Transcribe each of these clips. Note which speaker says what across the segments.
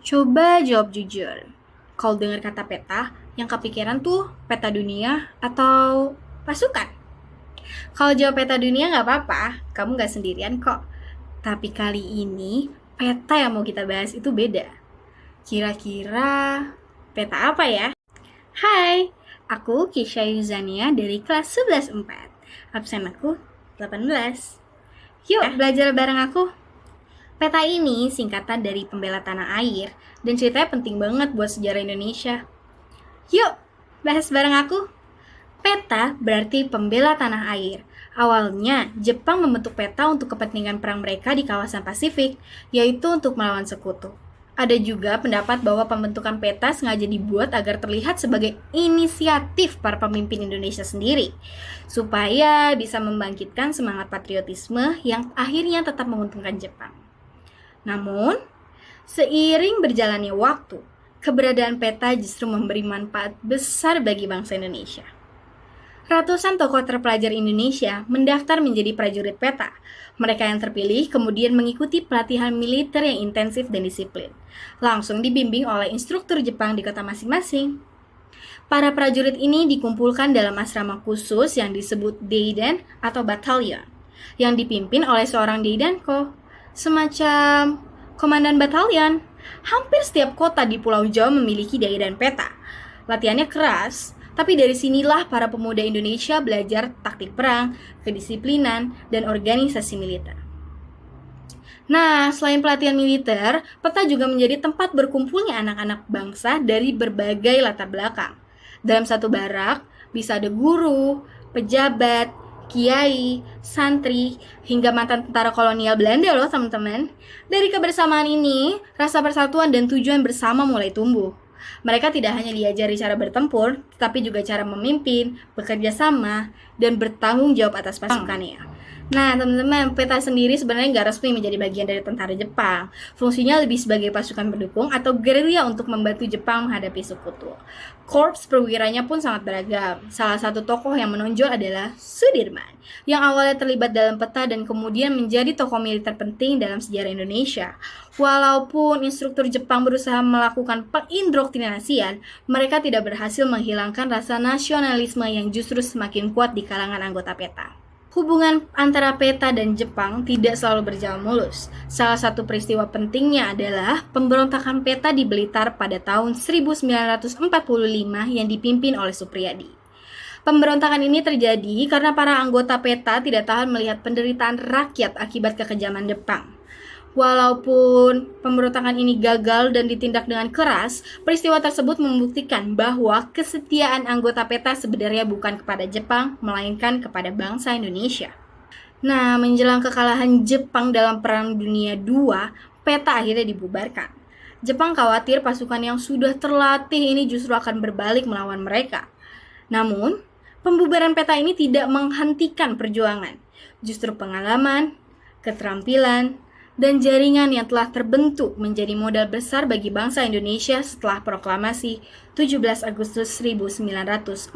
Speaker 1: Coba jawab jujur. Kalau dengar kata peta, yang kepikiran tuh peta dunia atau pasukan? Kalau jawab peta dunia nggak apa-apa, kamu nggak sendirian kok. Tapi kali ini, peta yang mau kita bahas itu beda. Kira-kira peta apa ya? Hai, aku Kisha Yuzania dari kelas 11-4. Absen aku 18. Yuk belajar bareng aku. Peta ini singkatan dari pembela tanah air dan ceritanya penting banget buat sejarah Indonesia. Yuk, bahas bareng aku. Peta berarti pembela tanah air. Awalnya, Jepang membentuk peta untuk kepentingan perang mereka di kawasan Pasifik, yaitu untuk melawan sekutu. Ada juga pendapat bahwa pembentukan peta sengaja dibuat agar terlihat sebagai inisiatif para pemimpin Indonesia sendiri, supaya bisa membangkitkan semangat patriotisme yang akhirnya tetap menguntungkan Jepang. Namun, seiring berjalannya waktu, keberadaan peta justru memberi manfaat besar bagi bangsa Indonesia. Ratusan tokoh terpelajar Indonesia mendaftar menjadi prajurit peta. Mereka yang terpilih kemudian mengikuti pelatihan militer yang intensif dan disiplin, langsung dibimbing oleh instruktur Jepang di kota masing-masing. Para prajurit ini dikumpulkan dalam asrama khusus yang disebut Deiden atau Battalion, yang dipimpin oleh seorang Deidanko, semacam komandan batalion. Hampir setiap kota di Pulau Jawa memiliki Deidan peta. Latihannya keras, tapi dari sinilah para pemuda Indonesia belajar taktik perang, kedisiplinan, dan organisasi militer. Nah, selain pelatihan militer, peta juga menjadi tempat berkumpulnya anak-anak bangsa dari berbagai latar belakang. Dalam satu barak, bisa ada guru, pejabat, kiai, santri, hingga mantan tentara kolonial Belanda loh teman-teman. Dari kebersamaan ini, rasa persatuan dan tujuan bersama mulai tumbuh. Mereka tidak hanya diajari cara bertempur, tetapi juga cara memimpin, bekerja sama, dan bertanggung jawab atas pasukannya. Nah, teman-teman, peta sendiri sebenarnya nggak resmi menjadi bagian dari tentara Jepang. Fungsinya lebih sebagai pasukan pendukung atau gerilya untuk membantu Jepang menghadapi sekutu. Korps perwiranya pun sangat beragam. Salah satu tokoh yang menonjol adalah Sudirman, yang awalnya terlibat dalam peta dan kemudian menjadi tokoh militer penting dalam sejarah Indonesia. Walaupun instruktur Jepang berusaha melakukan pengindoktrinasian, mereka tidak berhasil menghilangkan rasa nasionalisme yang justru semakin kuat di kalangan anggota peta. Hubungan antara peta dan Jepang tidak selalu berjalan mulus. Salah satu peristiwa pentingnya adalah pemberontakan peta di Blitar pada tahun 1945 yang dipimpin oleh Supriyadi. Pemberontakan ini terjadi karena para anggota peta tidak tahan melihat penderitaan rakyat akibat kekejaman Jepang. Walaupun pemberontakan ini gagal dan ditindak dengan keras, peristiwa tersebut membuktikan bahwa kesetiaan anggota peta sebenarnya bukan kepada Jepang, melainkan kepada bangsa Indonesia. Nah, menjelang kekalahan Jepang dalam Perang Dunia II, peta akhirnya dibubarkan. Jepang khawatir pasukan yang sudah terlatih ini justru akan berbalik melawan mereka. Namun, pembubaran peta ini tidak menghentikan perjuangan. Justru pengalaman, keterampilan, dan jaringan yang telah terbentuk menjadi modal besar bagi bangsa Indonesia setelah proklamasi 17 Agustus 1945.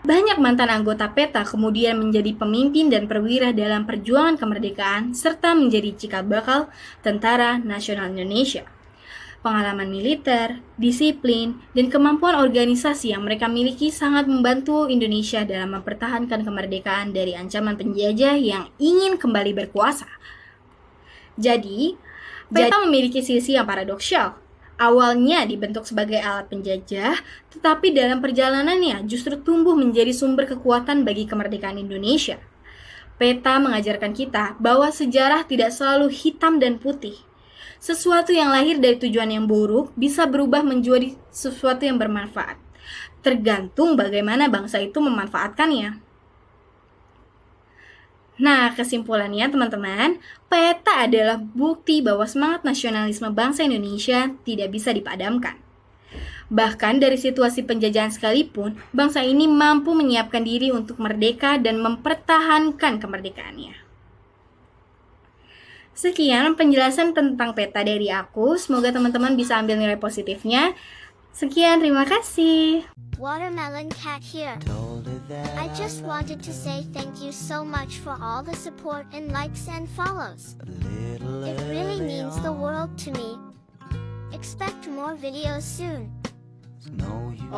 Speaker 1: Banyak mantan anggota peta kemudian menjadi pemimpin dan perwira dalam perjuangan kemerdekaan serta menjadi cikal bakal Tentara Nasional Indonesia. Pengalaman militer, disiplin, dan kemampuan organisasi yang mereka miliki sangat membantu Indonesia dalam mempertahankan kemerdekaan dari ancaman penjajah yang ingin kembali berkuasa. Jadi, peta memiliki sisi yang paradoksal. Awalnya dibentuk sebagai alat penjajah, tetapi dalam perjalanannya justru tumbuh menjadi sumber kekuatan bagi kemerdekaan Indonesia. Peta mengajarkan kita bahwa sejarah tidak selalu hitam dan putih. Sesuatu yang lahir dari tujuan yang buruk bisa berubah menjadi sesuatu yang bermanfaat. Tergantung bagaimana bangsa itu memanfaatkannya. Nah, kesimpulannya teman-teman, peta adalah bukti bahwa semangat nasionalisme bangsa Indonesia tidak bisa dipadamkan. Bahkan dari situasi penjajahan sekalipun, bangsa ini mampu menyiapkan diri untuk merdeka dan mempertahankan kemerdekaannya. Sekian penjelasan tentang peta dari aku, semoga teman-teman bisa ambil nilai positifnya. Sekian, terima kasih.
Speaker 2: Watermelon Cat here. I just wanted to say thank you so much for all the support and likes and follows. It really means the world to me. Expect more videos soon.
Speaker 3: No use.